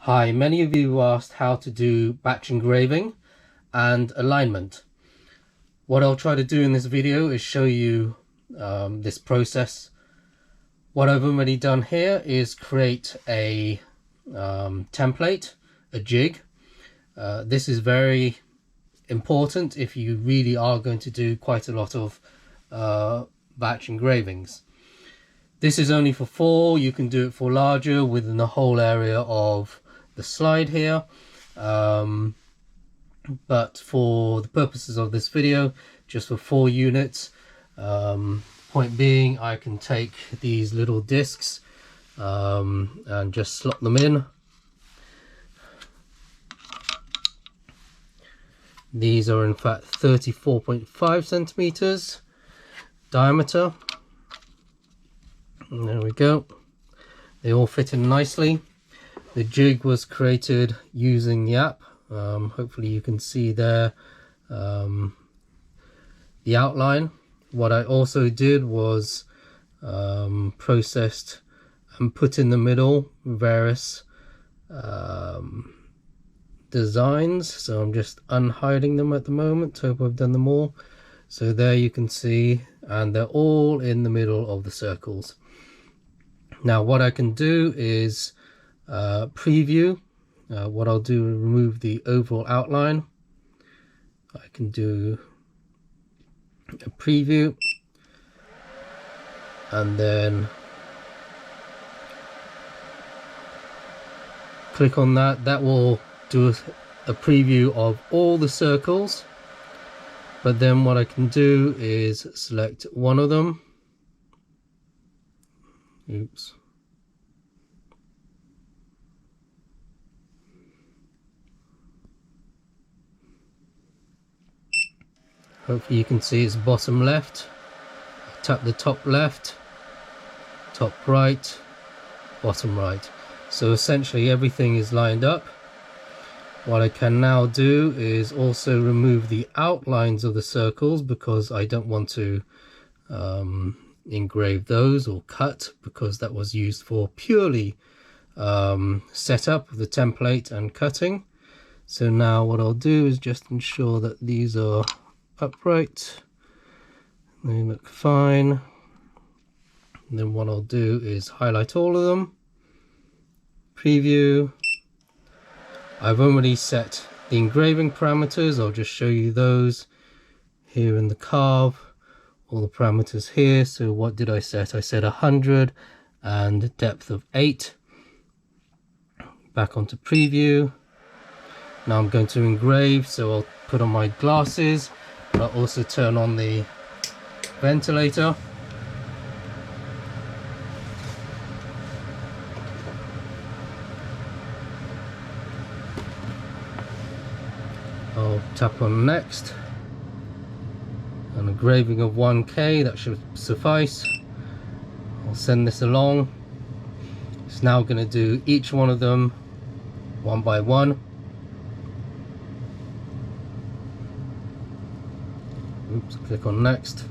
Hi, many of you asked how to do batch engraving and alignment. What I'll try to do in this video is show you this process. What I've already done here is create a template, a jig. This is very important if you really are going to do quite a lot of batch engravings. This is only for 4, you can do it for larger within the whole area of the slide here, but for the purposes of this video, just for 4 units. Point being, I can take these little discs and just slot them in. These are in fact 34.5 centimeters diameter. And there we go, they all fit in nicely. The jig was created using the app. Hopefully you can see there the outline. What I also did was processed and put in the middle various designs, so I'm just unhiding them at the moment. Hope I've done them all. So there you can see, and they're all in the middle of the circles. Now what I can do is preview. What I'll do is remove the overall outline. I can do a preview and then click on that. That will do a preview of all the circles, but then what I can do is select one of them. Oops. Hopefully you can see it's bottom left. Tap the top left, top right, bottom right. So essentially everything is lined up. What I can now do is also remove the outlines of the circles, because I don't want to engrave those or cut, because that was used for purely setup of the template and cutting. So now what I'll do is just ensure that these are upright, they look fine. And then what I'll do is highlight all of them, preview. I've already set the engraving parameters. I'll just show you those here in the carve, all the parameters here. So what did I set? I set 100 and depth of 8. Back onto preview. Now I'm going to engrave, so I'll put on my glasses, but I'll also turn on the ventilator. I'll tap on next. An engraving of 1K, that should suffice. I'll send this along. It's now going to do each one of them one by one. Oops, click on next.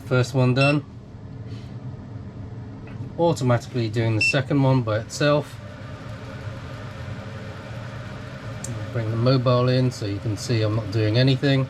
First one done. Automatically doing the second one by itself. Bring the mobile in so you can see I'm not doing anything.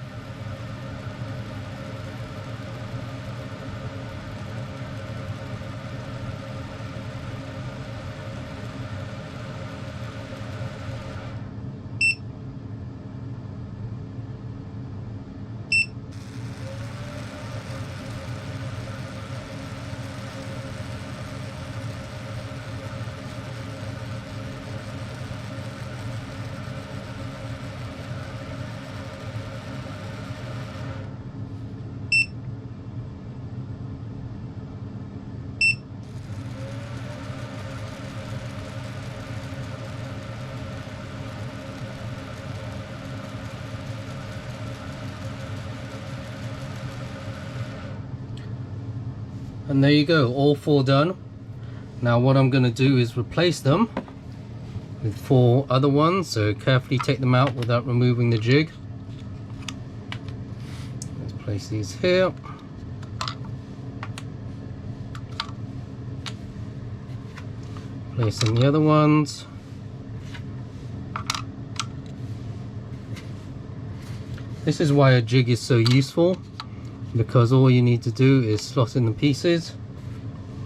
And there you go, all 4 done. Now what I'm going to do is replace them with 4 other ones, so carefully take them out without removing the jig. Let's place these here. Place in the other ones. This is why a jig is so useful, because all you need to do is slot in the pieces,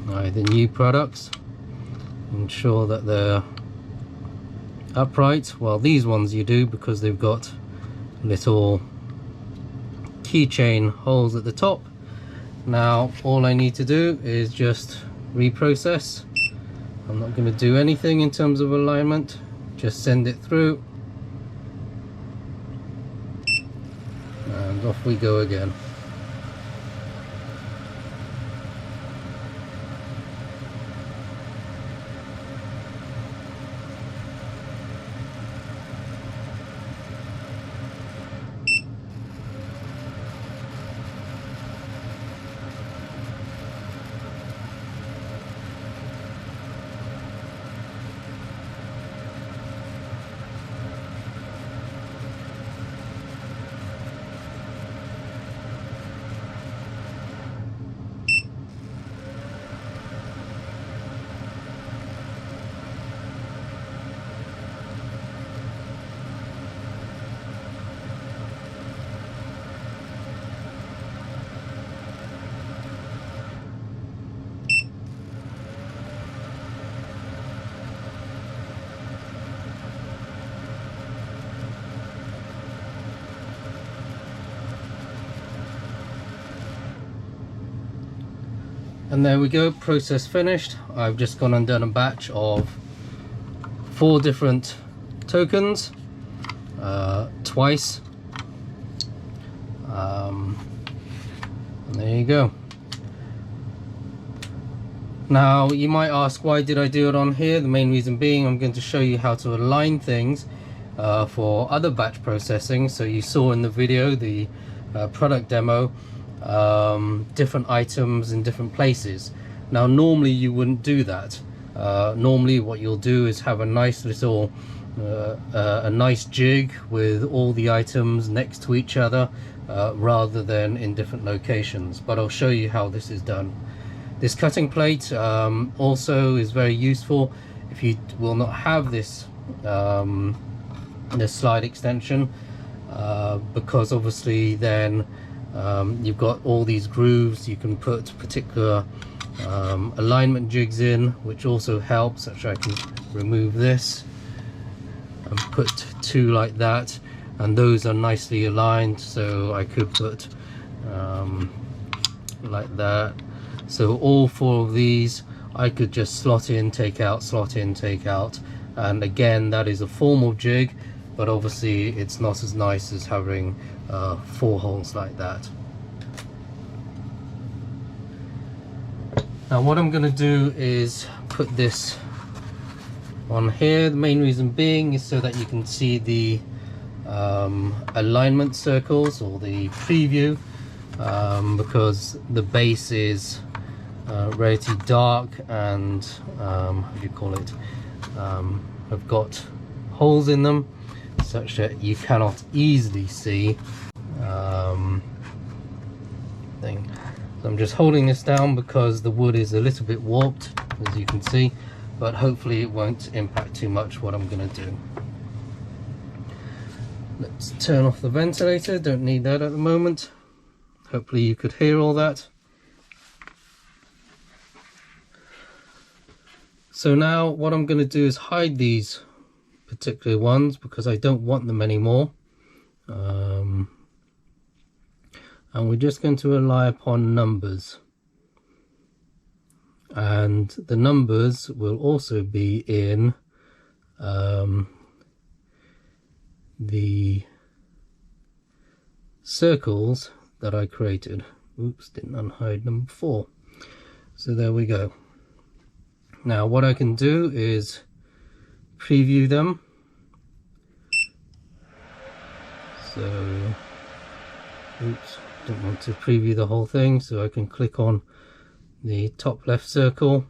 the new products, ensure that they're upright. Well, these ones you do because they've got little keychain holes at the top. Now all I need to do is just reprocess. I'm not going to do anything in terms of alignment, just send it through and off we go again. And there we go, process finished. I've just gone and done a batch of 4 different tokens twice, and there you go. Now you might ask, why did I do it on here? The main reason being, I'm going to show you how to align things for other batch processing. So you saw in the video, the product demo, different items in different places. Now normally you wouldn't do that. Normally what you'll do is have a nice little a nice jig with all the items next to each other, rather than in different locations. But I'll show you how this is done. This cutting plate also is very useful if you will not have this this slide extension, because obviously then you've got all these grooves. You can put particular alignment jigs in, which also helps. Actually, I can remove this and put 2 like that, and those are nicely aligned, so I could put like that. So all 4 of these I could just slot in, take out, slot in, take out, and again that is a formal jig, but obviously it's not as nice as having 4 holes like that. Now what I'm going to do is put this on here. The main reason being is so that you can see the alignment circles, or the preview, because the base is relatively dark and how do you call it, have got holes in them such that you cannot easily see thing. So I'm just holding this down because the wood is a little bit warped, as you can see, but hopefully it won't impact too much what I'm going to do. Let's turn off the ventilator, don't need that at the moment. Hopefully you could hear all that. So now what I'm going to do is hide these particular ones because I don't want them anymore. And we're just going to rely upon numbers. And the numbers will also be in the circles that I created. Oops, didn't unhide number 4. So there we go. Now what I can do is preview them. So, oops, don't want to preview the whole thing, so I can click on the top left circle.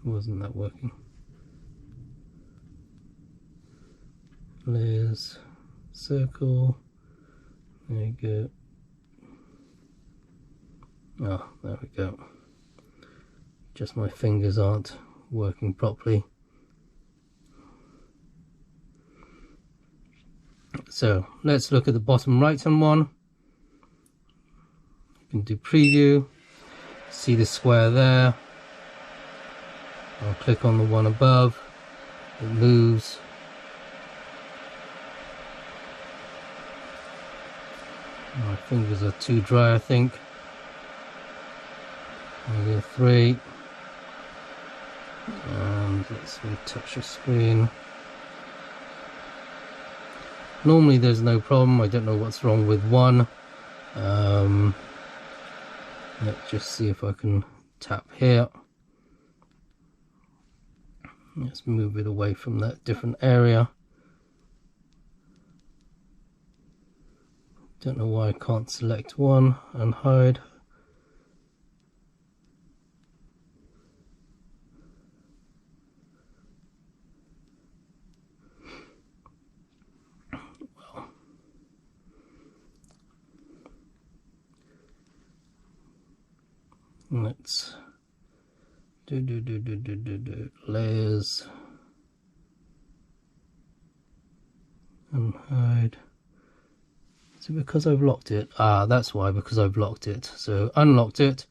Wasn't that working? layers, circle, there you go. Oh, there we go. Just my fingers aren't working properly. So let's look at the bottom right hand one. You can do preview, see the square there. I'll click on the one above, it moves. My fingers are too dry, I think. I'll go 3. And let's retouch the screen. Normally there's no problem, I don't know what's wrong with 1. Let's just see if I can tap here. Let's move it away from that different area. Don't know why I can't select 1 and hide. Let's do layers and hide. Is it because I've locked it? Ah, that's why, because I've locked it. So unlocked it,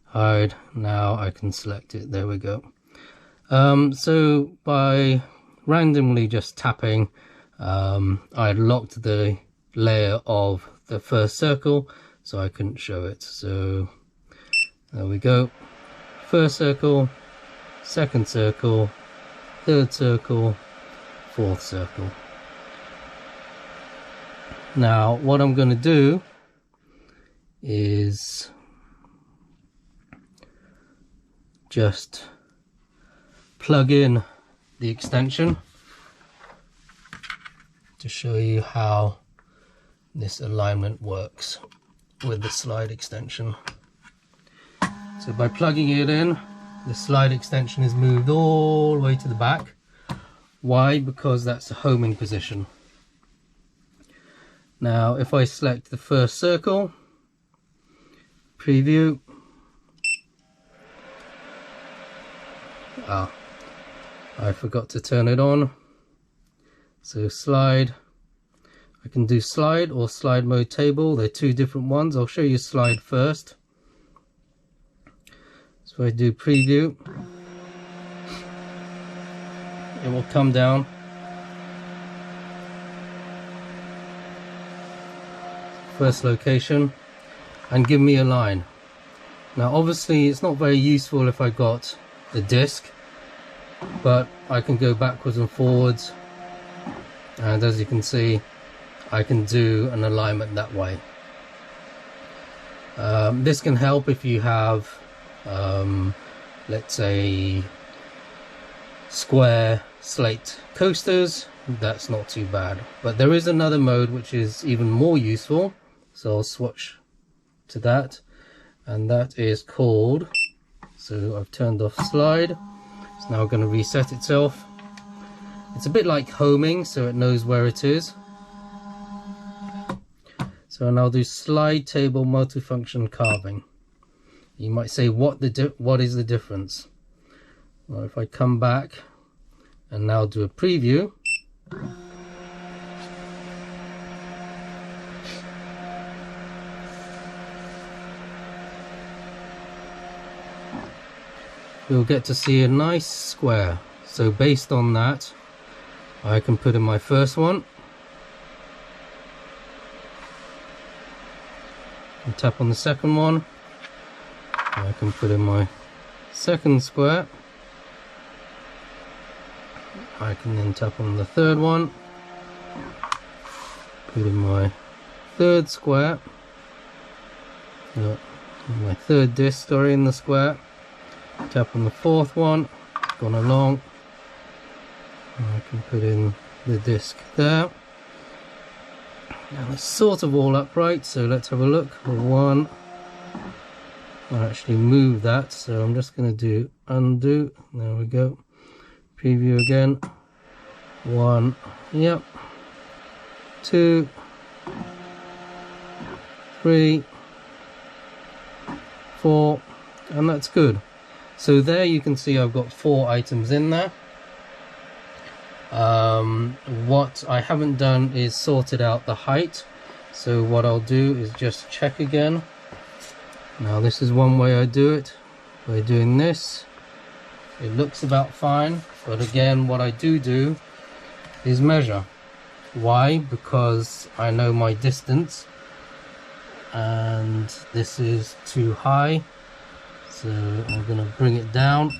hide, now I can select it. There we go. So by randomly just tapping, I locked the layer of the first circle, so I couldn't show it. So there we go. First circle, second circle, third circle, fourth circle. Now what I'm going to do is just plug in the extension to show you how this alignment works with the slide extension. So by plugging it in, the slide extension is moved all the way to the back. Why? Because that's the homing position. Now if I select the first circle, preview, I forgot to turn it on. So slide, I can do slide or slide mode table, they're two different ones. I'll show you slide first. So I do preview, it will come down. First location and give me a line. Now obviously it's not very useful if I got the disc, but I can go backwards and forwards, and as you can see I can do an alignment that way. This can help if you have let's say square slate coasters. That's not too bad, but there is another mode which is even more useful, so I'll switch to that, and that is called, so I've turned off slide, it's now going to reset itself. It's a bit like homing, so it knows where it is. So now I'll do slide table multifunction carving. You might say, what is the difference? Well, if I come back and now do a preview, you'll get to see a nice square. So based on that, I can put in my first one and tap on the second one. I can put in my second square. I can then tap on the third one, put in my third square, my third disc, sorry, in the square, tap on the fourth one, gone along, I can put in the disc there. Now it's sort of all upright, so let's have a look. One, I'll actually move that, so I'm just going to do undo, there we go, preview again, one, yep, 2, 3, 4, and that's good. So there you can see I've got 4 items in there. What I haven't done is sorted out the height, so what I'll do is just check again. Now this is one way I do it. By doing this, it looks about fine, but again what I do is measure. Why? Because I know my distance and this is too high, so I'm going to bring it down.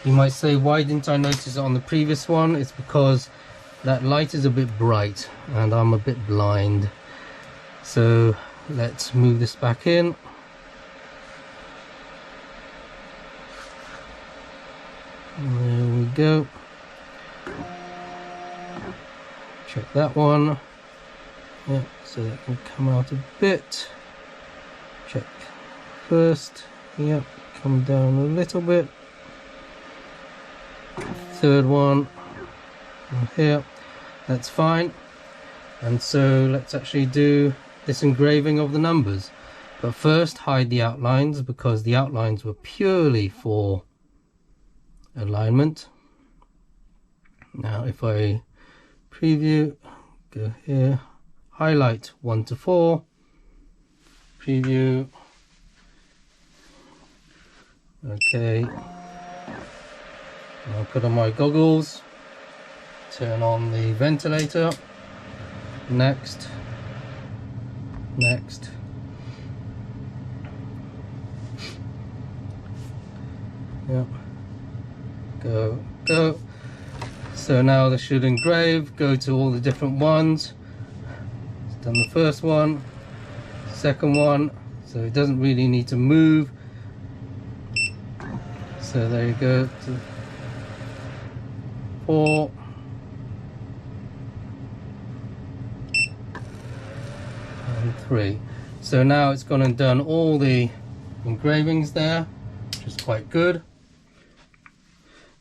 You might say, why didn't I notice it on the previous one? It's because that light is a bit bright and I'm a bit blind. So let's move this back in. There we go. Check that one. Yeah, so that can come out a bit. Check first. Yep, come down a little bit. Third one here, that's fine. And so let's actually do this engraving of the numbers, but first hide the outlines, because the outlines were purely for alignment. Now if I preview, go here, highlight 1 to 4, preview, okay. I'll put on my goggles, turn on the ventilator, next, next, yep, go, go. So now this should engrave, go to all the different ones. It's done the first one, second one, so it doesn't really need to move. So there you go. 4, and 3. So now it's gone and done all the engravings there, which is quite good.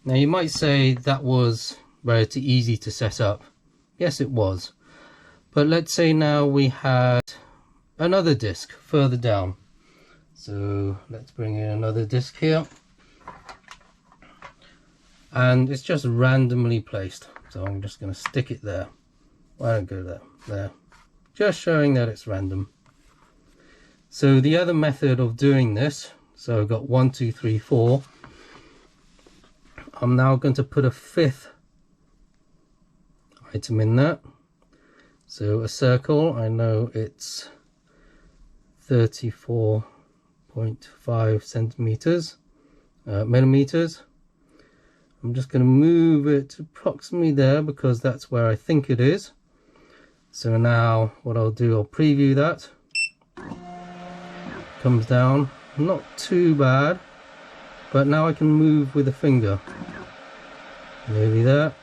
Now you might say that was relatively easy to set up. Yes, it was. But let's say now we had another disc further down. So let's bring in another disc here. And it's just randomly placed, so I'm just going to stick it there. Why don't go there? There. Just showing that it's random. So the other method of doing this, so I've got 1, 2, 3, 4. I'm now going to put a 5th item in there. So a circle, I know it's 34.5 centimeters, millimeters. I'm just going to move it approximately there because that's where I think it is. So now what I'll do, I'll preview that. Comes down, not too bad, but now I can move with a finger. Nearly there.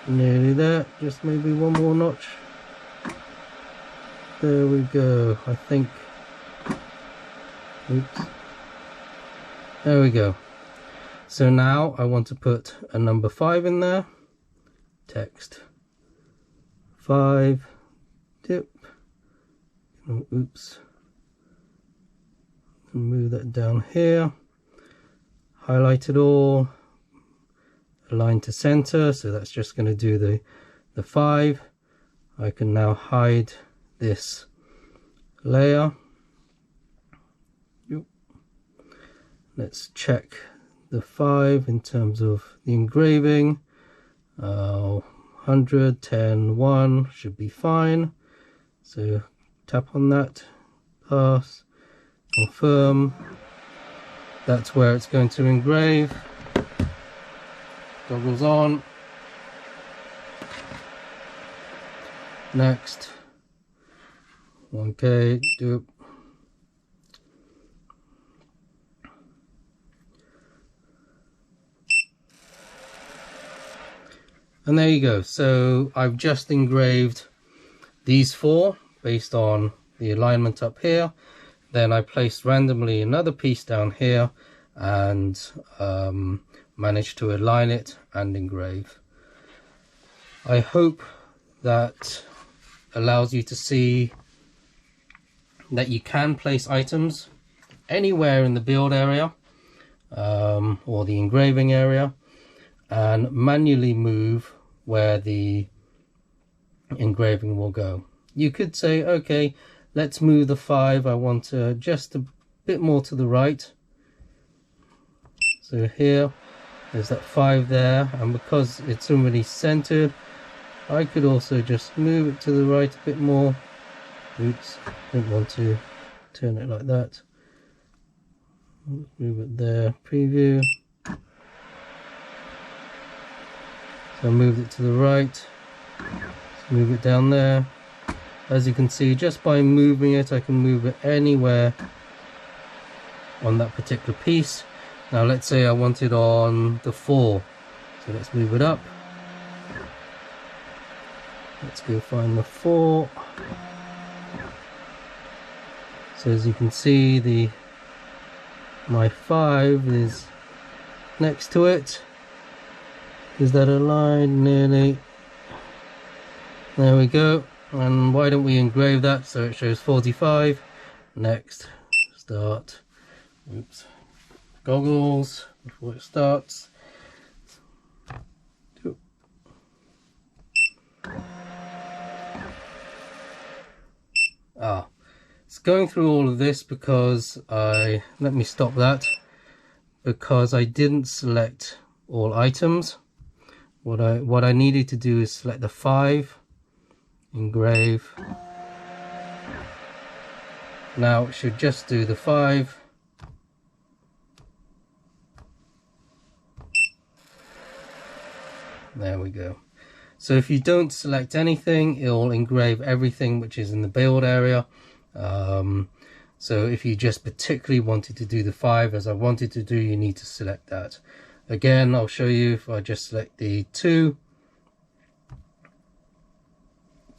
Nearly there, just maybe one more notch. There we go, I think. Oops. There we go. So now I want to put a number 5 in there. Text 5, dip. Oh, oops. Move that down here. Highlight it all. Align to center. So that's just going to do the 5. I can now hide this layer. Let's check the 5 in terms of the engraving. 100, 10, 1 should be fine. So tap on that, pass, confirm. That's where it's going to engrave. Goggles on. Next. Okay, do it. And there you go. So I've just engraved these 4 based on the alignment up here. Then I placed randomly another piece down here, and manage to align it and engrave. I hope that allows you to see that you can place items anywhere in the build area or the engraving area and manually move where the engraving will go. You could say, okay, let's move the 5. I want to just a bit more to the right. So here, there's that 5 there, and because it's already centered, I could also just move it to the right a bit more. Oops, don't want to turn it like that. Move it there, preview. So I moved it to the right. Let's move it down there. As you can see, just by moving it, I can move it anywhere on that particular piece. Now let's say I want it on the 4. So let's move it up. Let's go find the 4. So as you can see, my 5 is next to it. Is that aligned? Nearly. There we go. And why don't we engrave that so it shows 45. Next, start. Oops. Goggles before it starts. It's going through all of this because let me stop that, because I didn't select all items. What I needed to do is select the 5, engrave. Now it should just do the 5. There we go. So if you don't select anything, it'll engrave everything which is in the build area. So if you just particularly wanted to do the 5 as I wanted to do, you need to select that. Again, I'll show you if I just select the 2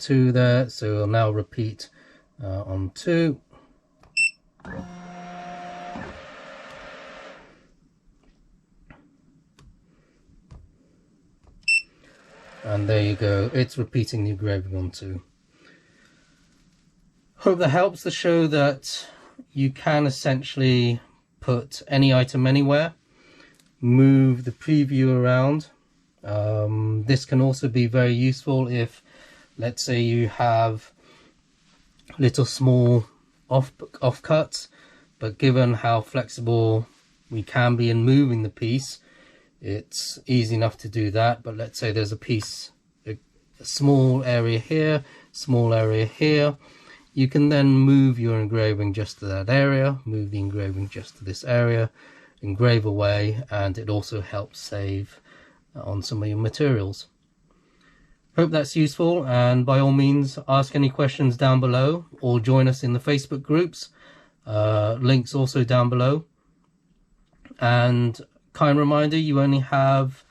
there, so it'll now repeat on 2. And there you go, it's repeating the engraving on 2. Hope that helps to show that you can essentially put any item anywhere, move the preview around. This can also be very useful if, let's say, you have little small offcuts, but given how flexible we can be in moving the piece, it's easy enough to do that. But let's say there's a piece, a small area here, small area here. You can then move your engraving just to that area, move the engraving just to this area, engrave away, and it also helps save on some of your materials. Hope that's useful, and by all means ask any questions down below or join us in the Facebook groups. Links also down below. And kind reminder, you only have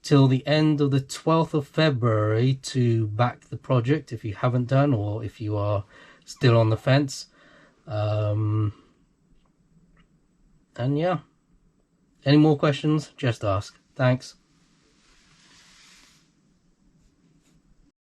till the end of the 12th of February to back the project if you haven't done, or if you are still on the fence. And yeah, any more questions, just ask. Thanks.